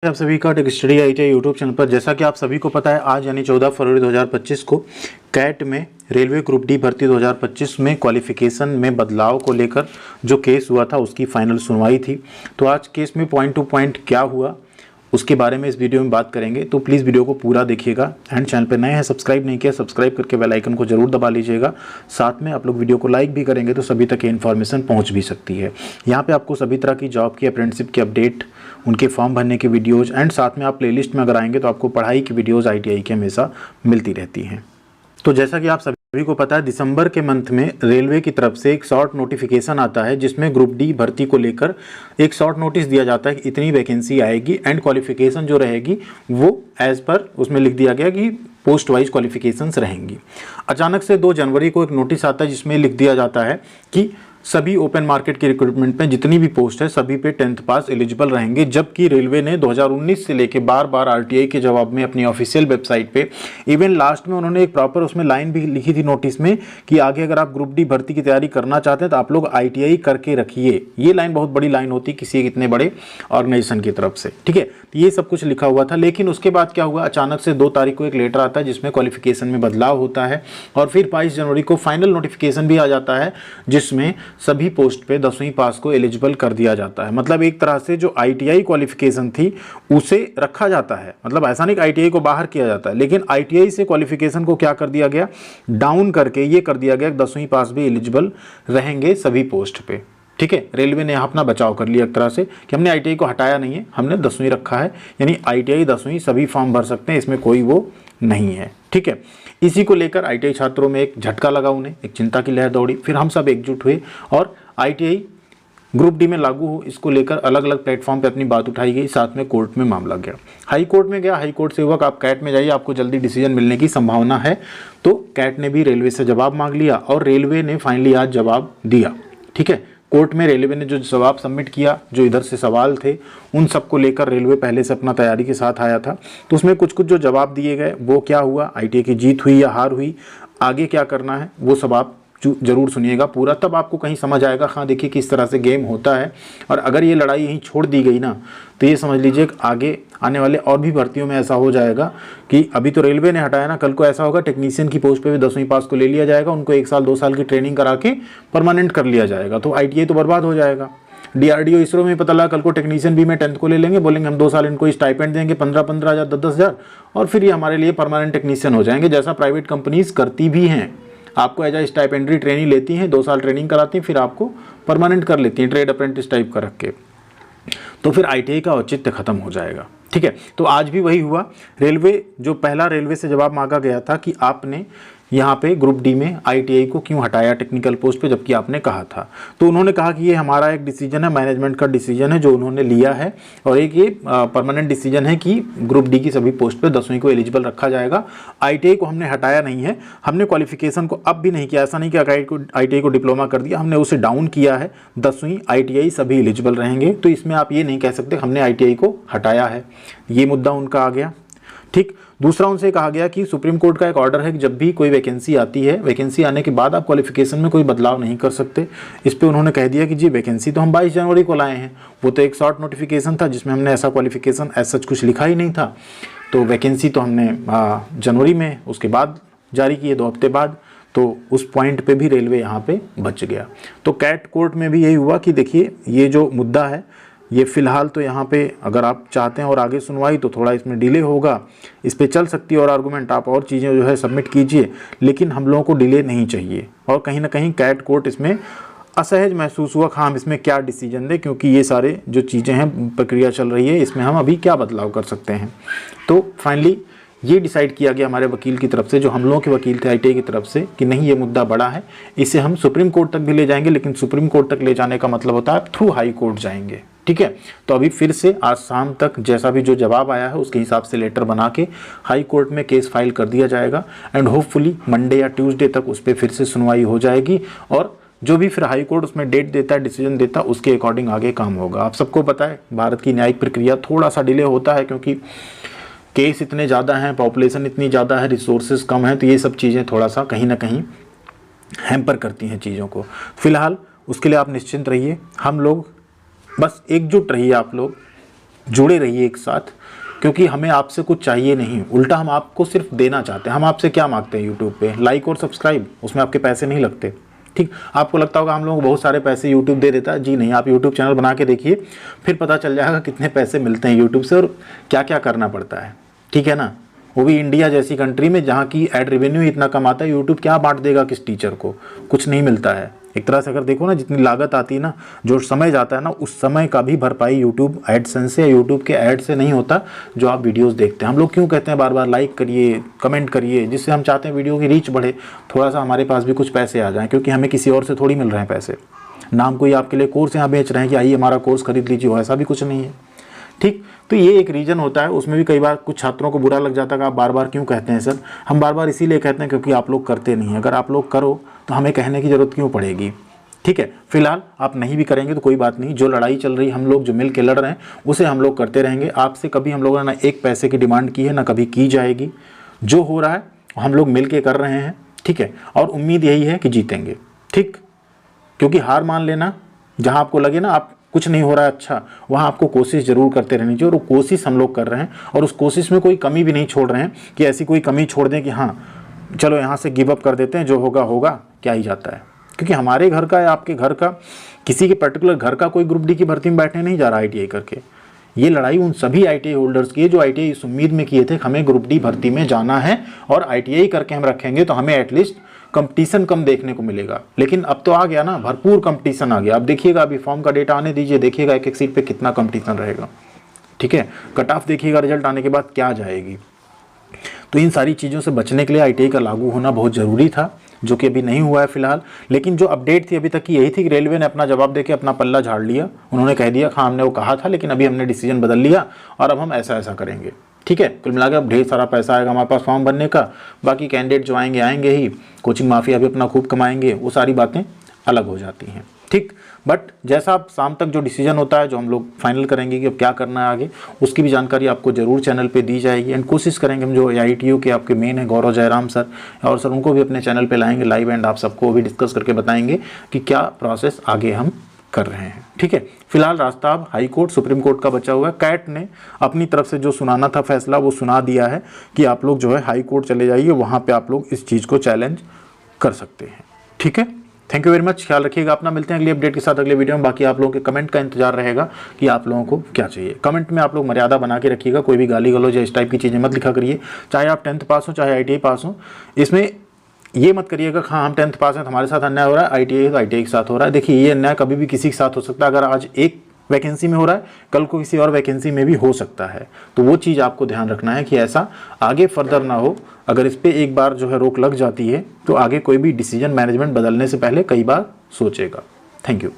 आप सभी का tech study ITI YouTube channel पर। जैसा कि आप सभी को पता है, आज यानी 14 फरवरी 2025 को कैट में रेलवे ग्रुप डी भर्ती 2025 में क्वालिफिकेशन में बदलाव को लेकर जो केस हुआ था उसकी फाइनल सुनवाई थी। तो आज केस में पॉइंट टू पॉइंट क्या हुआ उसके बारे में इस वीडियो में बात करेंगे। तो प्लीज़ वीडियो को पूरा देखिएगा। एंड चैनल पर नए हैं, सब्सक्राइब नहीं किया, सब्सक्राइब करके बेल आइकन को जरूर दबा लीजिएगा। साथ में आप लोग वीडियो को लाइक भी करेंगे तो सभी तक ये इन्फॉर्मेशन पहुंच भी सकती है। यहाँ पे आपको सभी तरह की जॉब की, अप्रेंटिसशिप की अपडेट, उनके फॉर्म भरने के वीडियोज़ एंड साथ में आप प्लेलिस्ट में अगर आएंगे तो आपको पढ़ाई की वीडियोज़ आईटीआई की हमेशा मिलती रहती हैं। तो जैसा कि आप सभी को पता है, दिसंबर के मंथ में रेलवे की तरफ से एक शॉर्ट नोटिफिकेशन आता है जिसमें ग्रुप डी भर्ती को लेकर एक शॉर्ट नोटिस दिया जाता है कि इतनी वैकेंसी आएगी एंड क्वालिफिकेशन जो रहेगी वो एज पर उसमें लिख दिया गया कि पोस्ट वाइज क्वालिफिकेशंस रहेंगी। अचानक से 2 जनवरी को एक नोटिस आता है जिसमें लिख दिया जाता है कि सभी ओपन मार्केट के रिक्रूटमेंट में जितनी भी पोस्ट है सभी पे 10th पास एलिजिबल रहेंगे। जबकि रेलवे ने 2019 से लेके बार आरटीआई के जवाब में अपनी ऑफिशियल वेबसाइट पे इवन लास्ट में उन्होंने एक प्रॉपर उसमें लाइन भी लिखी थी नोटिस में कि आगे अगर आप ग्रुप डी भर्ती की तैयारी करना चाहते हैं तो आप लोग आईटीआई करके रखिए। ये लाइन बहुत बड़ी लाइन होती है किसी एक इतने बड़े ऑर्गेनाइजेशन की तरफ से, ठीक है। तो ये सब कुछ लिखा हुआ था। लेकिन उसके बाद क्या हुआ, अचानक से 2 तारीख को एक लेटर आता है जिसमें क्वालिफिकेशन में बदलाव होता है और फिर 22 जनवरी को फाइनल नोटिफिकेशन भी आ जाता है जिसमें सभी पोस्ट पे 10वीं पास को एलिजिबल कर दिया जाता है। मतलब एक तरह से जो आईटीआई क्वालिफिकेशन थी उसे रखा जाता है। मतलब ऐसा नहीं कि आईटीआई को बाहर किया जाता है, लेकिन आईटीआई से क्वालिफिकेशन को क्या कर दिया गया, डाउन करके ये कर दिया गया 10वीं पास भी एलिजिबल रहेंगे सभी पोस्ट पे, ठीक है। रेलवे ने यहाँ अपना बचाव कर लिया एक तरह से कि हमने आईटीआई को हटाया नहीं है, हमने 10वीं रखा है, यानी आईटीआई 10वीं सभी फॉर्म भर सकते हैं, इसमें कोई वो नहीं है, ठीक है। इसी को लेकर आईटीआई छात्रों में एक झटका लगा, उन्हें एक चिंता की लहर दौड़ी। फिर हम सब एकजुट हुए और आईटीआई ग्रुप डी में लागू हो इसको लेकर अलग अलग प्लेटफॉर्म पे अपनी बात उठाई गई। साथ में कोर्ट में मामला गया, हाई कोर्ट में गया। हाई कोर्ट से हुआ कि आप कैट में जाइए, आपको जल्दी डिसीजन मिलने की संभावना है। तो कैट ने भी रेलवे से जवाब मांग लिया और रेलवे ने फाइनली आज जवाब दिया, ठीक है। कोर्ट में रेलवे ने जो जवाब सबमिट किया, जो इधर से सवाल थे उन सब को लेकर रेलवे पहले से अपना तैयारी के साथ आया था। तो उसमें कुछ जो जवाब दिए गए वो क्या हुआ, आईटीआई की जीत हुई या हार हुई, आगे क्या करना है वो सब आप जरूर सुनिएगा पूरा, तब आपको कहीं समझ आएगा। हाँ, देखिए किस तरह से गेम होता है। और अगर ये लड़ाई यहीं छोड़ दी गई ना तो ये समझ लीजिए कि आगे आने वाले और भी भर्तियों में ऐसा हो जाएगा कि अभी तो रेलवे ने हटाया ना, कल को ऐसा होगा टेक्नीशियन की पोस्ट पे भी 10वीं पास को ले लिया जाएगा, उनको 1 साल 2 साल की ट्रेनिंग करा के परमानेंट कर लिया जाएगा। तो आईटीआई तो बर्बाद हो जाएगा। डीआरडीओ इसरो में पता लगा कल को टेक्नीशियन भी में 10th को ले लेंगे, बोलेंगे हम 2 साल इनको स्टाइपेंड देंगे 15-15 हज़ार 10-10 हज़ार और फिर ये हमारे लिए परमानेंट टेक्नीशियन हो जाएंगे, जैसा प्राइवेट कंपनीज करती भी हैं। आपको एज ए स्टाइपेंडरी ट्रेनिंग लेती हैं, 2 साल ट्रेनिंग कराती हैं, फिर आपको परमानेंट कर लेती हैं ट्रेड अप्रेंटिस टाइप का रख के। तो फिर आईटीआई का औचित्य खत्म हो जाएगा, ठीक है। तो आज भी वही हुआ। रेलवे जो पहला रेलवे से जवाब मांगा गया था कि आपने यहाँ पे ग्रुप डी में आईटीआई को क्यों हटाया टेक्निकल पोस्ट पे, जबकि आपने कहा था। तो उन्होंने कहा कि ये हमारा एक डिसीजन है, मैनेजमेंट का डिसीजन है जो उन्होंने लिया है और एक ये परमानेंट डिसीजन है कि ग्रुप डी की सभी पोस्ट पे 10वीं को एलिजिबल रखा जाएगा। आईटीआई को हमने हटाया नहीं है, हमने क्वालिफिकेशन को अब भी नहीं किया। ऐसा नहीं कि आईटीआई को डिप्लोमा कर दिया, हमने उसे डाउन किया है। 10वीं आईटीआई सभी एलिजिबल रहेंगे। तो इसमें आप ये नहीं कह सकते हमने आईटीआई को हटाया है। ये मुद्दा उनका आ गया, ठीक। दूसरा उनसे कहा गया कि सुप्रीम कोर्ट का एक ऑर्डर है कि जब भी कोई वैकेंसी आती है, वैकेंसी आने के बाद आप क्वालिफिकेशन में कोई बदलाव नहीं कर सकते। इस पे उन्होंने कह दिया कि जी वैकेंसी तो हम 22 जनवरी को लाए हैं, वो तो एक शॉर्ट नोटिफिकेशन था जिसमें हमने ऐसा क्वालिफिकेशन एज सच कुछ लिखा ही नहीं था। तो वैकेंसी तो हमने जनवरी में उसके बाद जारी की है, 2 हफ्ते बाद। तो उस पॉइंट पे भी रेलवे यहाँ पे बच गया। तो कैट कोर्ट में भी यही हुआ कि देखिए ये जो मुद्दा है ये फ़िलहाल तो यहाँ पे अगर आप चाहते हैं और आगे सुनवाई तो थोड़ा इसमें डिले होगा, इस पे चल सकती है और आर्गूमेंट आप और चीज़ें जो है सबमिट कीजिए, लेकिन हम लोगों को डिले नहीं चाहिए। और कहीं ना कहीं कैट कोर्ट इसमें असहज महसूस हुआ, हाँ हम इसमें क्या डिसीजन दें, क्योंकि ये सारे जो चीज़ें हैं प्रक्रिया चल रही है, इसमें हम अभी क्या बदलाव कर सकते हैं। तो फाइनली ये डिसाइड किया गया हमारे वकील की तरफ से, जो हम लोगों के वकील थे आईटीआई की तरफ से, कि नहीं ये मुद्दा बड़ा है, इसे हम सुप्रीम कोर्ट तक भी ले जाएंगे। लेकिन सुप्रीम कोर्ट तक ले जाने का मतलब होता है थ्रू हाई कोर्ट जाएंगे, ठीक है। तो अभी फिर से आज शाम तक जैसा भी जो जवाब आया है उसके हिसाब से लेटर बना के हाई कोर्ट में केस फाइल कर दिया जाएगा एंड होपफुली मंडे या ट्यूसडे तक उस पर फिर से सुनवाई हो जाएगी और जो भी फिर हाई कोर्ट उसमें डेट देता है, डिसीजन देता है, उसके अकॉर्डिंग आगे काम होगा। आप सबको पता है भारत की न्यायिक प्रक्रिया थोड़ा सा डिले होता है क्योंकि केस इतने ज़्यादा हैं, पॉपुलेशन इतनी ज़्यादा है, रिसोर्सेज कम है, तो ये सब चीज़ें थोड़ा सा कहीं ना कहीं हैम्पर करती हैं चीज़ों को। फिलहाल उसके लिए आप निश्चिंत रहिए, हम लोग बस एकजुट रहिए आप लोग जुड़े रहिए एक साथ, क्योंकि हमें आपसे कुछ चाहिए नहीं, उल्टा हम आपको सिर्फ देना चाहते हैं। हम आपसे क्या मांगते हैं यूट्यूब पे? लाइक और सब्सक्राइब, उसमें आपके पैसे नहीं लगते। ठीक, आपको लगता होगा हम लोगों को बहुत सारे पैसे यूट्यूब दे देता है। जी नहीं, आप यूट्यूब चैनल बना के देखिए, फिर पता चल जाएगा कितने पैसे मिलते हैं यूट्यूब से और क्या क्या करना पड़ता है। ठीक है ना, वो भी इंडिया जैसी कंट्री में जहाँ की एड रेवेन्यू इतना कम आता है। यूट्यूब क्या बांट देगा किस टीचर को? कुछ नहीं मिलता है। एक तरह से अगर देखो ना, जितनी लागत आती है ना, जो समय जाता है ना, उस समय का भी भरपाई यूट्यूब एडसेंस से या यूट्यूब के ऐड से नहीं होता जो आप वीडियोस देखते हैं। हम लोग क्यों कहते हैं बार बार लाइक करिए, कमेंट करिए, जिससे हम चाहते हैं वीडियो की रीच बढ़े, थोड़ा सा हमारे पास भी कुछ पैसे आ जाएं, क्योंकि हमें किसी और से थोड़ी मिल रहे हैं पैसे। नाम कोई आपके लिए कोर्स यहाँ बेच रहे हैं कि आइए हमारा कोर्स खरीद लीजिए, ऐसा भी कुछ नहीं है। ठीक, तो ये एक रीज़न होता है। उसमें भी कई बार कुछ छात्रों को बुरा लग जाता है कि आप बार बार क्यों कहते हैं सर। हम बार बार इसीलिए कहते हैं क्योंकि आप लोग करते नहीं हैं। अगर आप लोग करो तो हमें कहने की ज़रूरत क्यों पड़ेगी? ठीक है, फिलहाल आप नहीं भी करेंगे तो कोई बात नहीं। जो लड़ाई चल रही, हम लोग जो मिल के लड़ रहे हैं, उसे हम लोग करते रहेंगे। आपसे कभी हम लोगों ने ना एक पैसे की डिमांड की है, ना कभी की जाएगी। जो हो रहा है हम लोग मिल के कर रहे हैं। ठीक है, और उम्मीद यही है कि जीतेंगे। ठीक, क्योंकि हार मान लेना, जहाँ आपको लगे ना आप कुछ नहीं हो रहा है अच्छा, वहाँ आपको कोशिश ज़रूर करते रहनी चाहिए। और वो कोशिश हम लोग कर रहे हैं, और उस कोशिश में कोई कमी भी नहीं छोड़ रहे हैं कि ऐसी कोई कमी छोड़ दें कि हाँ चलो यहाँ से गिव अप कर देते हैं, जो होगा होगा, क्या ही जाता है। क्योंकि हमारे घर का या आपके घर का, किसी के पर्टिकुलर घर का कोई ग्रुप डी की भर्ती में बैठने नहीं जा रहा ITI करके। ये लड़ाई उन सभी ITI होल्डर्स की है जो ITI इस उम्मीद में किए थे कि हमें ग्रुप डी भर्ती में जाना है, और ITI करके हम रखेंगे तो हमें एटलीस्ट कंपटीशन कम देखने को मिलेगा। लेकिन अब तो आ गया ना, भरपूर कंपटीशन आ गया। अब देखिएगा, अभी फॉर्म का डेटा आने दीजिए, देखिएगा एक एक सीट पे कितना कंपटीशन रहेगा। ठीक है, कट ऑफ देखिएगा रिजल्ट आने के बाद क्या जाएगी। तो इन सारी चीज़ों से बचने के लिए ITI का लागू होना बहुत ज़रूरी था, जो कि अभी नहीं हुआ है फिलहाल। लेकिन जो अपडेट थी अभी तक की यही थी कि रेलवे ने अपना जवाब देके अपना पल्ला झाड़ लिया। उन्होंने कह दिया हाँ हमने वो कहा था, लेकिन अभी हमने डिसीजन बदल लिया और अब हम ऐसा ऐसा करेंगे। ठीक है, कुल मिलाकर अब ढेर सारा पैसा आएगा हमारे पास फॉर्म भरने का। बाकी कैंडिडेट जो आएंगे आएंगे ही, कोचिंग माफिया भी अपना खूब कमाएंगे, वो सारी बातें अलग हो जाती हैं। ठीक, बट जैसा आप शाम तक जो डिसीजन होता है, जो हम लोग फाइनल करेंगे कि अब क्या करना है आगे, उसकी भी जानकारी आपको ज़रूर चैनल पे दी जाएगी। एंड कोशिश करेंगे हम, जो IITU के आपके मेन है गौरव जयराम सर, और सर उनको भी अपने चैनल पे लाएंगे लाइव, एंड आप सबको भी डिस्कस करके बताएंगे कि क्या प्रोसेस आगे हम कर रहे हैं। ठीक है, फिलहाल रास्ता अब हाई कोर्ट सुप्रीम कोर्ट का बचा हुआ है। कैट ने अपनी तरफ से जो सुनाना था फैसला वो सुना दिया है कि आप लोग जो है हाई कोर्ट चले जाइए, वहाँ पे आप लोग इस चीज़ को चैलेंज कर सकते हैं। ठीक है, थैंक यू वेरी मच, ख्याल रखिएगा अपना। मिलते हैं अगली अपडेट के साथ अगले वीडियो में। बाकी आप लोगों के कमेंट का इंतजार रहेगा कि आप लोगों को क्या चाहिए। कमेंट में आप लोग मर्यादा बना के रखिएगा, कोई भी गाली गलौज या इस टाइप की चीज़ें मत लिखा करिए। चाहे आप 10th पास हो, चाहे ITI पास हो, इसमें ये मत करिएगा हाँ हम 10th पास हैं तो हमारे साथ अन्याय हो रहा है, ITI है तो ITI के साथ हो रहा है। देखिए, ये अन्याय कभी भी किसी के साथ हो सकता है। अगर आज एक वैकेंसी में हो रहा है, कल को किसी और वैकेंसी में भी हो सकता है। तो वो चीज़ आपको ध्यान रखना है कि ऐसा आगे फर्दर ना हो। अगर इस पर एक बार जो है रोक लग जाती है तो आगे कोई भी डिसीजन मैनेजमेंट बदलने से पहले कई बार सोचेगा। Thank you.